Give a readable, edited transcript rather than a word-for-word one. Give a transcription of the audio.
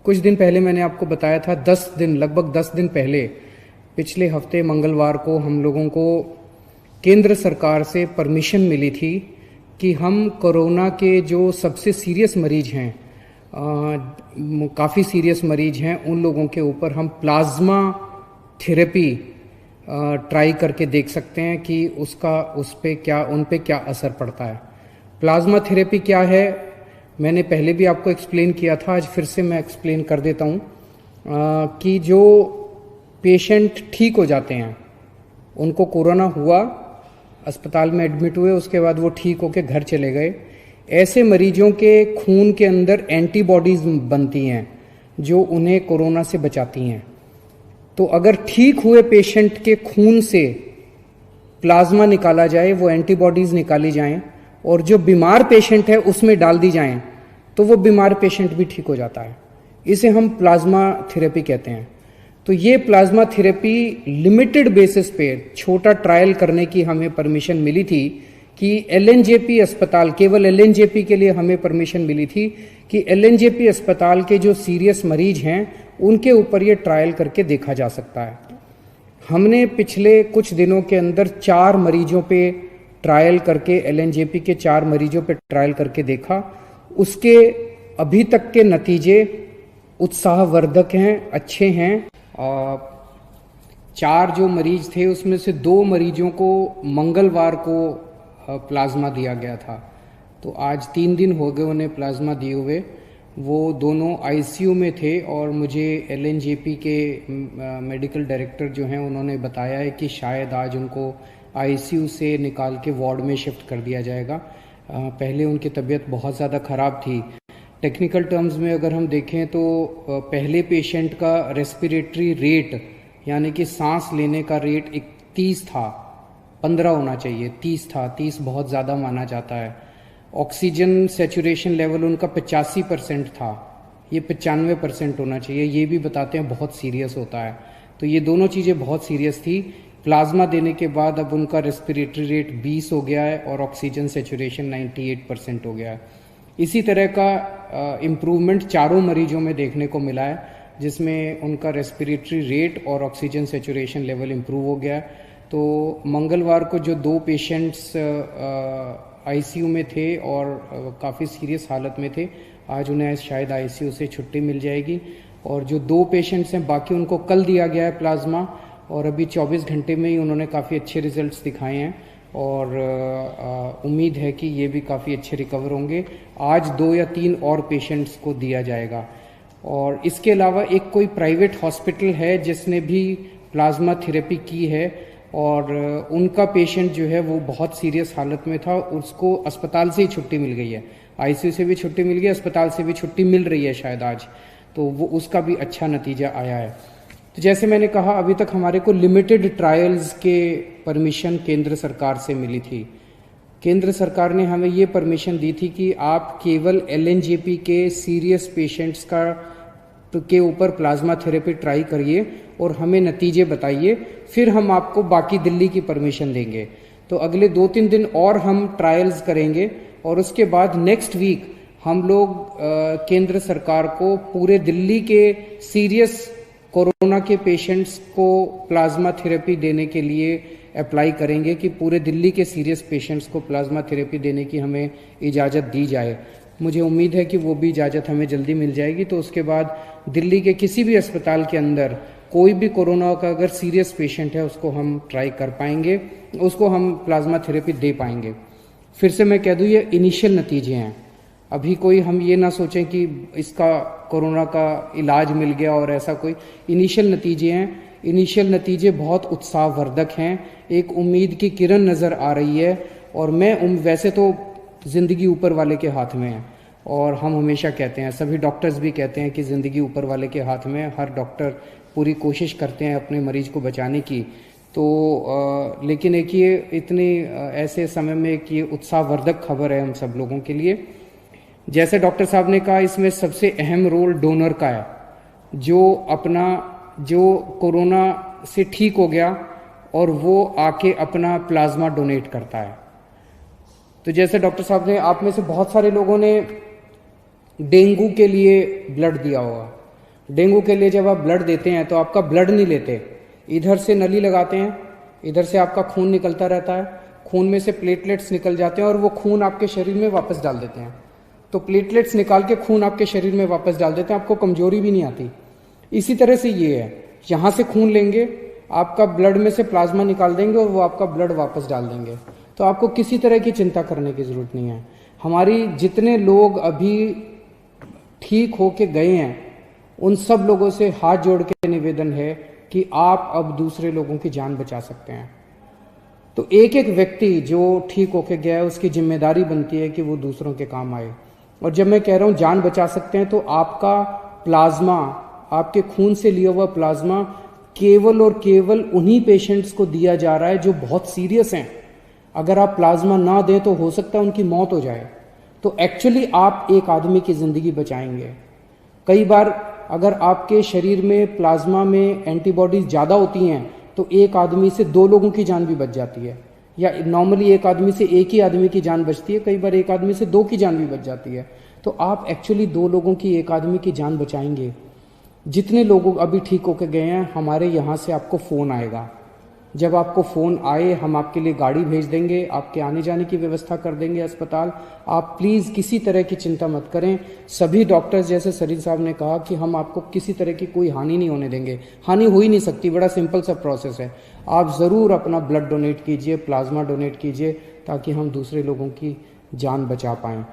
कुछ दिन पहले मैंने आपको बताया था, लगभग 10 दिन पहले, पिछले हफ्ते मंगलवार को हम लोगों को केंद्र सरकार से परमिशन मिली थी कि हम कोरोना के जो सबसे सीरियस मरीज हैं, काफ़ी सीरियस मरीज हैं, उन लोगों के ऊपर हम प्लाज्मा थेरेपी ट्राई करके देख सकते हैं कि उन पे क्या असर पड़ता है। प्लाज्मा थेरेपी क्या है, मैंने पहले भी आपको एक्सप्लेन किया था, आज फिर से मैं एक्सप्लेन कर देता हूँ कि जो पेशेंट ठीक हो जाते हैं, उनको कोरोना हुआ, अस्पताल में एडमिट हुए, उसके बाद वो ठीक होकर घर चले गए, ऐसे मरीजों के खून के अंदर एंटीबॉडीज बनती हैं जो उन्हें कोरोना से बचाती हैं। तो अगर ठीक हुए पेशेंट के खून से प्लाज्मा निकाला जाए, वो एंटीबॉडीज निकाली जाएं और जो बीमार पेशेंट है उसमें डाल दी जाएं, तो वो बीमार पेशेंट भी ठीक हो जाता है। इसे हम प्लाज्मा थेरेपी कहते हैं। तो ये प्लाज्मा थेरेपी लिमिटेड बेसिस पे छोटा ट्रायल करने की हमें परमिशन मिली थी कि एलएनजेपी अस्पताल, केवल एलएनजेपी के लिए हमें परमिशन मिली थी कि एलएनजेपी अस्पताल के जो सीरियस मरीज हैं उनके ऊपर ये ट्रायल करके देखा जा सकता है। हमने पिछले कुछ दिनों के अंदर 4 मरीजों पे ट्रायल करके, एलएनजेपी के 4 मरीजों पे ट्रायल करके देखा। उसके अभी तक के नतीजे उत्साहवर्धक हैं, अच्छे हैं। 4 जो मरीज थे उसमें से 2 मरीजों को मंगलवार को प्लाज्मा दिया गया था, तो आज 3 दिन हो गए उन्हें प्लाज्मा दिए हुए। वो दोनों आईसीयू में थे और मुझे एलएनजेपी के मेडिकल डायरेक्टर जो हैं उन्होंने बताया है कि शायद आज उनको आईसीयू से निकाल के वार्ड में शिफ्ट कर दिया जाएगा। पहले उनकी तबीयत बहुत ज़्यादा ख़राब थी। टेक्निकल टर्म्स में अगर हम देखें तो पहले पेशेंट का रेस्पिरेटरी रेट, यानी कि सांस लेने का रेट 30 था, 15 होना चाहिए, 30 था, 30 बहुत ज़्यादा माना जाता है। ऑक्सीजन सेचुरेशन लेवल उनका 85% था, ये 95% होना चाहिए, ये भी बताते हैं बहुत सीरियस होता है। तो ये दोनों चीज़ें बहुत सीरियस थी। प्लाज्मा देने के बाद अब उनका रेस्पिरेटरी रेट 20 हो गया है और ऑक्सीजन सेचुरेशन 98% हो गया है। इसी तरह का इम्प्रूवमेंट 4 मरीजों में देखने को मिला है, जिसमें उनका रेस्पिरेटरी रेट और ऑक्सीजन सेचुरेशन लेवल इम्प्रूव हो गया है। तो मंगलवार को जो 2 पेशेंट्स आईसीयू में थे और काफ़ी सीरियस हालत में थे, आज उन्हें शायद आईसीयू से छुट्टी मिल जाएगी। और जो 2 पेशेंट्स हैं बाकी, उनको कल दिया गया है प्लाज्मा और अभी 24 घंटे में ही उन्होंने काफ़ी अच्छे रिजल्ट्स दिखाए हैं और उम्मीद है कि ये भी काफ़ी अच्छे रिकवर होंगे। आज 2 या 3 और पेशेंट्स को दिया जाएगा। और इसके अलावा एक कोई प्राइवेट हॉस्पिटल है जिसने भी प्लाज्मा थेरेपी की है और उनका पेशेंट जो है वो बहुत सीरियस हालत में था, उसको अस्पताल से ही छुट्टी मिल गई है, आईसीयू से भी छुट्टी मिल गई, अस्पताल से भी छुट्टी मिल रही है शायद आज, तो वो उसका भी अच्छा नतीजा आया है। तो जैसे मैंने कहा, अभी तक हमारे को लिमिटेड ट्रायल्स के परमिशन केंद्र सरकार से मिली थी। केंद्र सरकार ने हमें ये परमिशन दी थी कि आप केवल एलएनजेपी के सीरियस पेशेंट्स के ऊपर प्लाज्मा थेरेपी ट्राई करिए और हमें नतीजे बताइए, फिर हम आपको बाकी दिल्ली की परमिशन देंगे। तो अगले 2-3 दिन और हम ट्रायल्स करेंगे और उसके बाद नेक्स्ट वीक हम लोग केंद्र सरकार को पूरे दिल्ली के सीरियस कोरोना के पेशेंट्स को प्लाज्मा थेरेपी देने के लिए अप्लाई करेंगे कि पूरे दिल्ली के सीरियस पेशेंट्स को प्लाज्मा थेरेपी देने की हमें इजाज़त दी जाए। मुझे उम्मीद है कि वो भी इजाज़त हमें जल्दी मिल जाएगी। तो उसके बाद दिल्ली के किसी भी अस्पताल के अंदर कोई भी कोरोना का अगर सीरियस पेशेंट है उसको हम ट्राई कर पाएंगे, उसको हम प्लाज्मा थेरेपी दे पाएंगे। फिर से मैं कह दूँ, ये इनिशियल नतीजे हैं, अभी कोई हम ये ना सोचें कि इसका कोरोना का इलाज मिल गया और ऐसा कोई। इनिशियल नतीजे हैं, इनिशियल नतीजे बहुत उत्साहवर्धक हैं, एक उम्मीद की किरण नज़र आ रही है। और वैसे तो ज़िंदगी ऊपर वाले के हाथ में है और हम हमेशा कहते हैं, सभी डॉक्टर्स भी कहते हैं कि ज़िंदगी ऊपर वाले के हाथ में है, हर डॉक्टर पूरी कोशिश करते हैं अपने मरीज को बचाने की। तो लेकिन एक ये इतनी ऐसे समय में एक ये उत्साहवर्धक खबर है हम सब लोगों के लिए। जैसे डॉक्टर साहब ने कहा, इसमें सबसे अहम रोल डोनर का है, जो कोरोना से ठीक हो गया और वो आके अपना प्लाज्मा डोनेट करता है। तो जैसे डॉक्टर साहब ने, आप में से बहुत सारे लोगों ने डेंगू के लिए ब्लड दिया होगा, डेंगू के लिए जब आप ब्लड देते हैं तो आपका ब्लड नहीं लेते, इधर से नली लगाते हैं, इधर से आपका खून निकलता रहता है, खून में से प्लेटलेट्स निकल जाते हैं और वो खून आपके शरीर में वापस डाल देते हैं। तो प्लेटलेट्स निकाल के खून आपके शरीर में वापस डाल देते हैं, आपको कमजोरी भी नहीं आती। इसी तरह से ये है, यहाँ से खून लेंगे, आपका ब्लड में से प्लाज्मा निकाल देंगे और वो आपका ब्लड वापस डाल देंगे। तो आपको किसी तरह की चिंता करने की जरूरत नहीं है। हमारी जितने लोग अभी ठीक होके गए हैं उन सब लोगों से हाथ जोड़ के निवेदन है कि आप अब दूसरे लोगों की जान बचा सकते हैं। तो एक एक व्यक्ति जो ठीक होके गया है उसकी जिम्मेदारी बनती है कि वो दूसरों के काम आए। और जब मैं कह रहा हूं जान बचा सकते हैं, तो आपका प्लाज्मा, आपके खून से लिया हुआ प्लाज्मा केवल और केवल उन्हीं पेशेंट्स को दिया जा रहा है जो बहुत सीरियस हैं। अगर आप प्लाज्मा ना दें तो हो सकता है उनकी मौत हो जाए। तो एक्चुअली आप एक आदमी की जिंदगी बचाएंगे। कई बार अगर आपके शरीर में प्लाज्मा में एंटीबॉडीज ज़्यादा होती हैं तो एक आदमी से 2 लोगों की जान भी बच जाती है, या नॉर्मली एक आदमी से एक ही आदमी की जान बचती है, कई बार एक आदमी से 2 की जान भी बच जाती है। तो आप एक्चुअली 2 लोगों की, एक आदमी की जान बचाएंगे। जितने लोग अभी ठीक होकर गए हैं, हमारे यहाँ से आपको फ़ोन आएगा। जब आपको फ़ोन आए हम आपके लिए गाड़ी भेज देंगे, आपके आने जाने की व्यवस्था कर देंगे अस्पताल। आप प्लीज़ किसी तरह की चिंता मत करें। सभी डॉक्टर्स, जैसे सरीन साहब ने कहा, कि हम आपको किसी तरह की कोई हानि नहीं होने देंगे। हानि हो ही नहीं सकती, बड़ा सिंपल सा प्रोसेस है। आप ज़रूर अपना ब्लड डोनेट कीजिए, प्लाज्मा डोनेट कीजिए, ताकि हम दूसरे लोगों की जान बचा पाएँ।